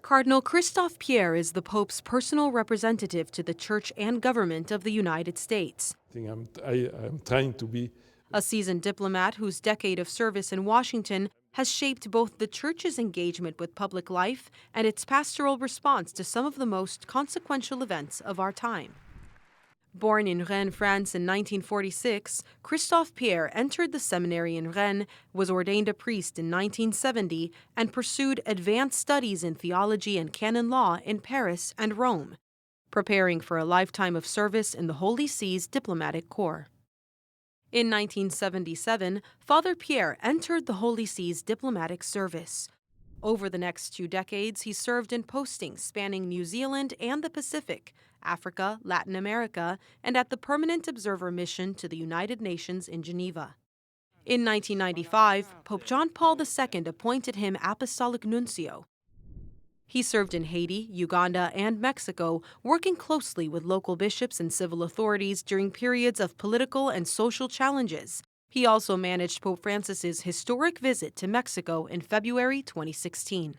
Cardinal Christophe Pierre is the Pope's personal representative to the Church and government of the United States. I'm trying to be A seasoned diplomat whose decade of service in Washington has shaped both the Church's engagement with public life and its pastoral response to some of the most consequential events of our time. Born in Rennes, France in 1946, Christophe Pierre entered the seminary in Rennes, was ordained a priest in 1970, and pursued advanced studies in theology and canon law in Paris and Rome, preparing for a lifetime of service in the Holy See's diplomatic corps. In 1977, Father Pierre entered the Holy See's diplomatic service. Over the next 2 decades, he served in postings spanning New Zealand and the Pacific, Africa, Latin America, and at the Permanent Observer Mission to the United Nations in Geneva. In 1995, Pope John Paul II appointed him Apostolic Nuncio. He served in Haiti, Uganda, and Mexico, working closely with local bishops and civil authorities during periods of political and social challenges. He also managed Pope Francis's historic visit to Mexico in February 2016.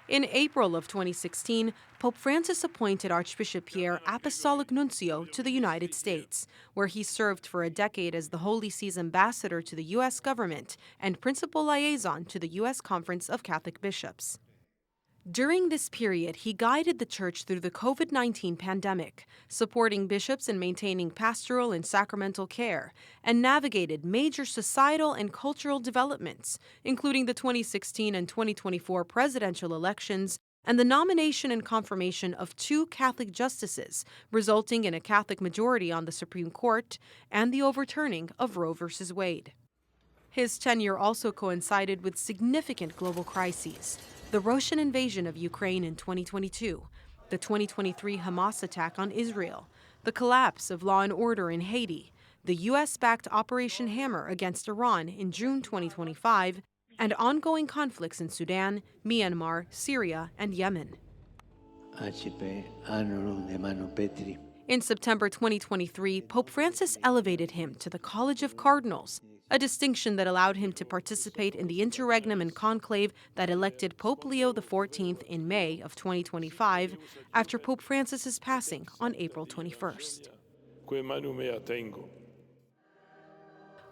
In April of 2016, Pope Francis appointed Archbishop Pierre Apostolic Nuncio to the United States, where he served for a decade as the Holy See's ambassador to the U.S. government and principal liaison to the U.S. Conference of Catholic Bishops. During this period, he guided the Church through the COVID-19 pandemic, supporting bishops in maintaining pastoral and sacramental care, and navigated major societal and cultural developments, including the 2016 and 2024 presidential elections and the nomination and confirmation of 2 Catholic justices, resulting in a Catholic majority on the Supreme Court and the overturning of Roe v. Wade. His tenure also coincided with significant global crises: the Russian invasion of Ukraine in 2022, the 2023 Hamas attack on Israel, the collapse of law and order in Haiti, the U.S.-backed Operation Hammer against Iran in June 2025, and ongoing conflicts in Sudan, Myanmar, Syria, and Yemen. In September 2023, Pope Francis elevated him to the College of Cardinals, a distinction that allowed him to participate in the interregnum and conclave that elected Pope Leo XIV in May of 2025 after Pope Francis's passing on April 21st.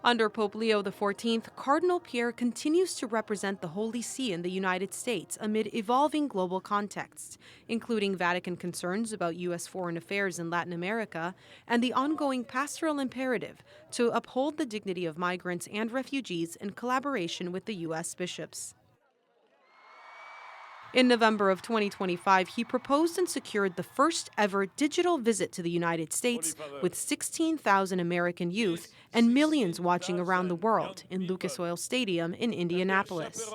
Under Pope Leo XIV, Cardinal Pierre continues to represent the Holy See in the United States amid evolving global contexts, including Vatican concerns about U.S. foreign affairs in Latin America and the ongoing pastoral imperative to uphold the dignity of migrants and refugees in collaboration with the U.S. bishops. In November of 2025, he proposed and secured the first ever digital visit to the United States with 16,000 American youth and millions watching around the world in Lucas Oil Stadium in Indianapolis.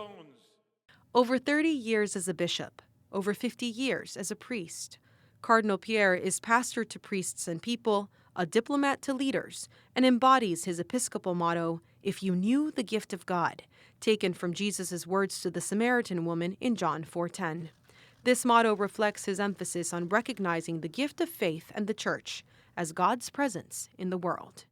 Over 30 years as a bishop, over 50 years as a priest, Cardinal Pierre is pastor to priests and people, a diplomat to leaders, and embodies his episcopal motto, "If you knew the gift of God," taken from Jesus' words to the Samaritan woman in John 4:10. This motto reflects his emphasis on recognizing the gift of faith and the Church as God's presence in the world.